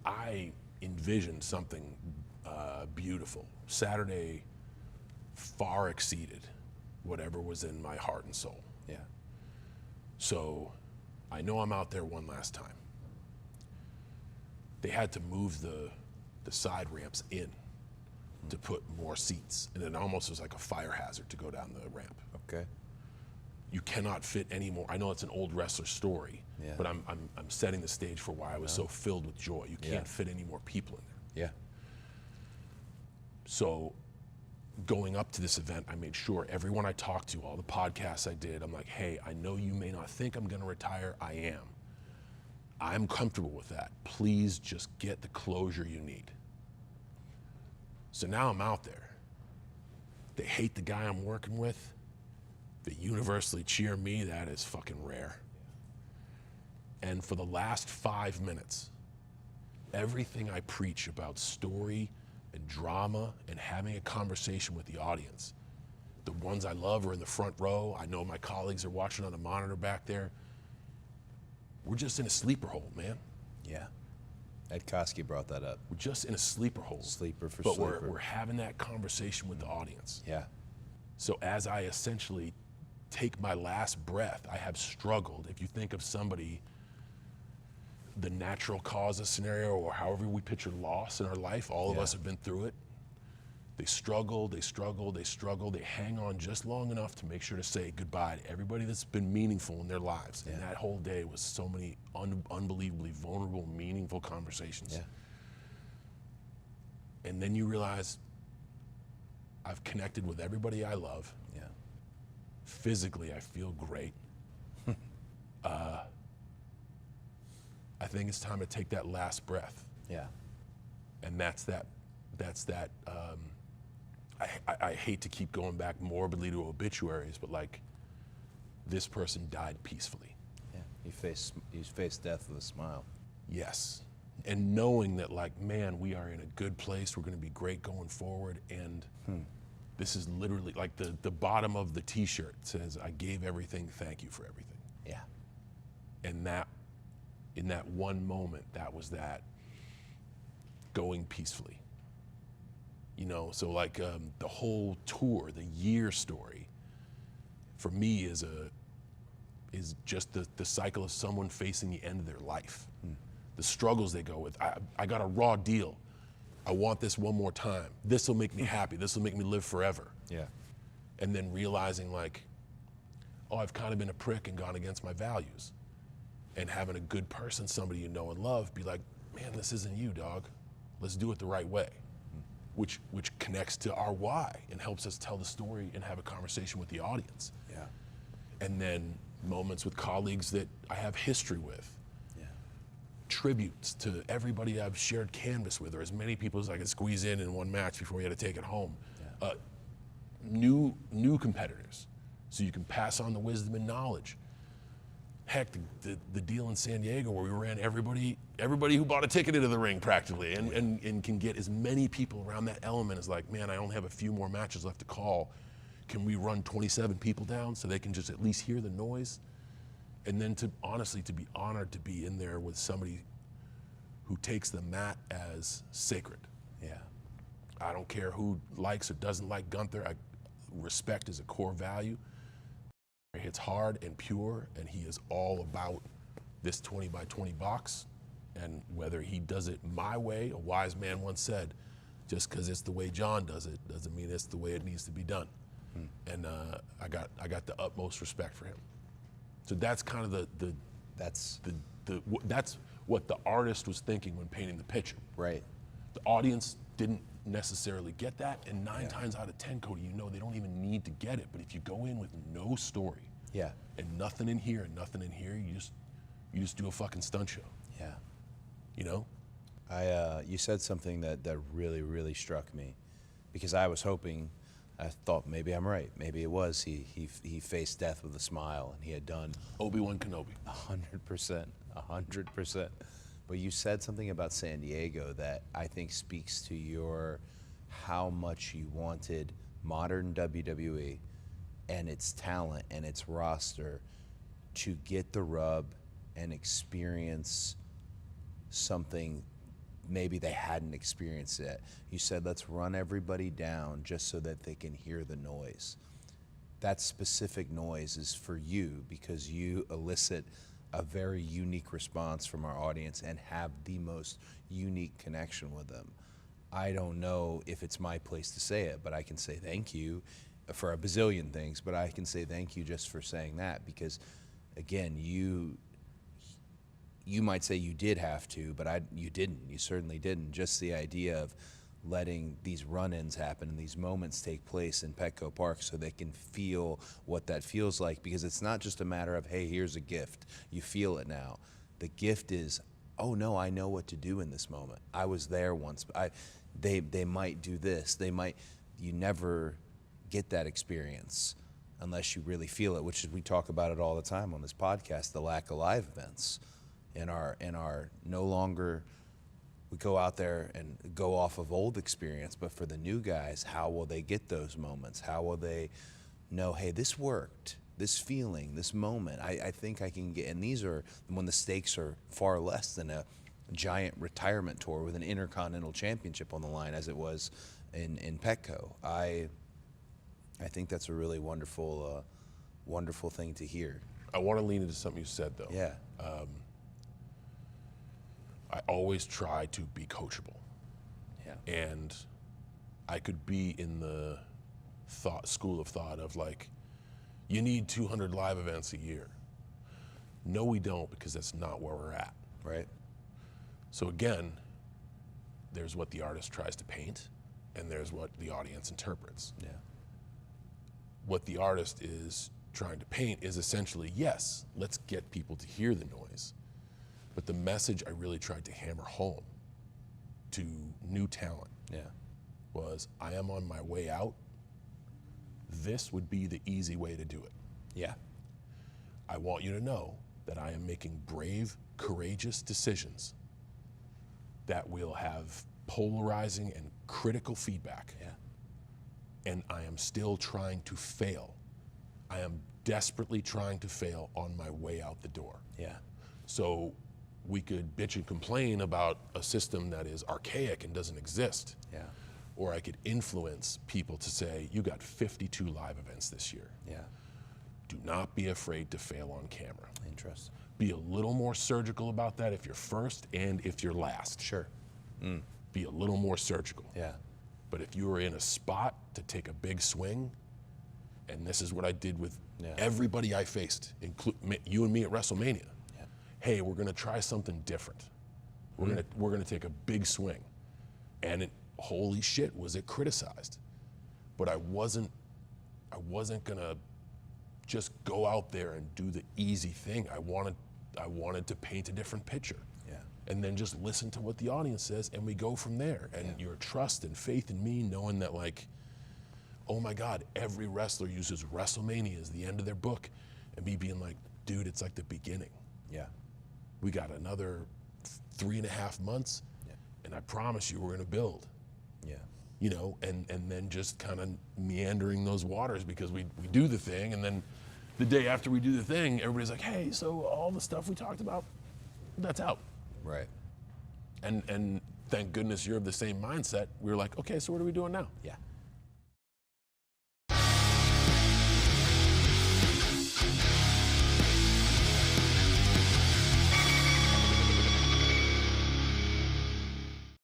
I envisioned something beautiful. Saturday far exceeded whatever was in my heart and soul. Yeah. So I know I'm out there one last time. They had to move the side ramps in to put more seats, and it almost was like a fire hazard to go down the ramp. Okay. You cannot fit any more. I know it's an old wrestler story, Yeah. but I'm setting the stage for why I was so filled with joy. You can't fit any more people in there. Yeah. So going up to this event, I made sure everyone I talked to, all the podcasts I did, I'm like, hey, I know you may not think I'm gonna retire. I am. I'm comfortable with that. Please just get the closure you need. So now I'm out there. They hate the guy I'm working with. They universally cheer me. That is fucking rare. And for the last 5 minutes, everything I preach about story and drama and having a conversation with the audience, the ones I love are in the front row. I know my colleagues are watching on a monitor back there. We're just in a sleeper hold, man. Yeah. Ed Koski brought that up. We're just in a sleeper hold. Sleeper for but sleeper. But we're having that conversation with the audience. Yeah. So as I essentially take my last breath, I have struggled. If you think of somebody, the natural causes scenario, or however we picture loss in our life, all of us have been through it. They struggle, they struggle, they struggle. They hang on just long enough to make sure to say goodbye to everybody that's been meaningful in their lives. And that whole day was so many unbelievably vulnerable, meaningful conversations. Yeah. And then you realize I've connected with everybody I love. Yeah. Physically, I feel great. I think it's time to take that last breath. Yeah. And that's that. I hate to keep going back morbidly to obituaries, but like, this person died peacefully. Yeah. He faced death with a smile. Yes. And knowing that, like, man, we are in a good place. We're going to be great going forward. And this is literally like the bottom of the T-shirt says, "I gave everything. Thank you for everything." Yeah. And that, in that one moment, that was that going peacefully. You know, so like the whole tour, the year story, for me is just the cycle of someone facing the end of their life. The struggles they go with. I got a raw deal. I want this one more time. This will make me happy. This will make me live forever. Yeah. And then realizing like, oh, I've kind of been a prick and gone against my values. And having a good person, somebody you know and love, be like, man, this isn't you, dog. Let's do it the right way. Which connects to our why and helps us tell the story and have a conversation with the audience. Yeah. And then moments with colleagues that I have history with. Yeah. Tributes to everybody I've shared canvas with, or as many people as I could squeeze in one match before we had to take it home. Yeah. New competitors, so you can pass on the wisdom and knowledge. Heck, the deal in San Diego where we ran everybody who bought a ticket into the ring practically, and can get as many people around that element as like, man, I only have a few more matches left to call. Can we run 27 people down so they can just at least hear the noise? And then to honestly, to be honored to be in there with somebody who takes the mat as sacred. Yeah. I don't care who likes or doesn't like Gunther. Respect is a core value. He hits hard and pure, and he is all about this 20 by 20 box. And whether he does it my way, a wise man once said, just because it's the way John does it doesn't mean it's the way it needs to be done. And I got the utmost respect for him. So that's kind of that's what the artist was thinking when painting the picture. Right. The audience didn't necessarily get that, and 9 times out of 10, Cody, you know they don't even need to get it. But if you go in with no story, and nothing in here and nothing in here, you just do a fucking stunt show. Yeah. You know? You said something that really, really struck me, because I was hoping, I thought maybe I'm right. Maybe it was he faced death with a smile, and he had done Obi-Wan Kenobi. 100%. But you said something about San Diego that I think speaks to how much you wanted modern WWE and its talent and its roster to get the rub and experience something maybe they hadn't experienced it. You said, let's run everybody down just so that they can hear the noise. That specific noise is for you because you elicit a very unique response from our audience and have the most unique connection with them. I don't know if it's my place to say it, but I can say thank you for a bazillion things, but I can say thank you just for saying that because, again, you might say you did have to, but you didn't. You certainly didn't. Just the idea of letting these run-ins happen and these moments take place in Petco Park so they can feel what that feels like, because it's not just a matter of, hey, here's a gift. You feel it now. The gift is, oh no, I know what to do in this moment. I was there once. They might do this. You never get that experience unless you really feel it, which is, we talk about it all the time on this podcast, the lack of live events. In our no longer, we go out there and go off of old experience, but for the new guys, how will they get those moments? How will they know, hey, this worked, this feeling, this moment, I think I can get, and these are when the stakes are far less than a giant retirement tour with an Intercontinental Championship on the line as it was in Petco. I think that's a really wonderful, wonderful thing to hear. I want to lean into something you said, though. Yeah. I always try to be coachable. Yeah. And I could be in the school of thought of like, you need 200 live events a year. No, we don't, because that's not where we're at. Right. So again, there's what the artist tries to paint, and there's what the audience interprets. Yeah. What the artist is trying to paint is essentially, yes, let's get people to hear the noise. But the message I really tried to hammer home to new talent was, I am on my way out. This would be the easy way to do it. Yeah. I want you to know that I am making brave, courageous decisions that will have polarizing and critical feedback. Yeah. And I am still trying to fail. I am desperately trying to fail on my way out the door. Yeah. So we could bitch and complain about a system that is archaic and doesn't exist. Yeah. Or I could influence people to say, you got 52 live events this year. Yeah. Do not be afraid to fail on camera. Interesting. Be a little more surgical about that if you're first and if you're last. Sure. Be a little more surgical. Yeah. But if you are in a spot to take a big swing, and this is what I did with everybody I faced, you and me at WrestleMania. Yeah. Hey, we're gonna try something different. We're gonna take a big swing. And holy shit, was it criticized. But I wasn't gonna just go out there and do the easy thing. I wanted to paint a different picture. Yeah. And then just listen to what the audience says, and we go from there. And your trust and faith in me, knowing that, like, oh my God, every wrestler uses WrestleMania as the end of their book, and me being like, dude, it's like the beginning. Yeah. We got another 3.5 months, and I promise you we're gonna build. Yeah. You know, and then just kind of meandering those waters, because we do the thing, and then the day after we do the thing, everybody's like, hey, so all the stuff we talked about, that's out. Right. And thank goodness you're of the same mindset. We were like, okay, so what are we doing now? Yeah.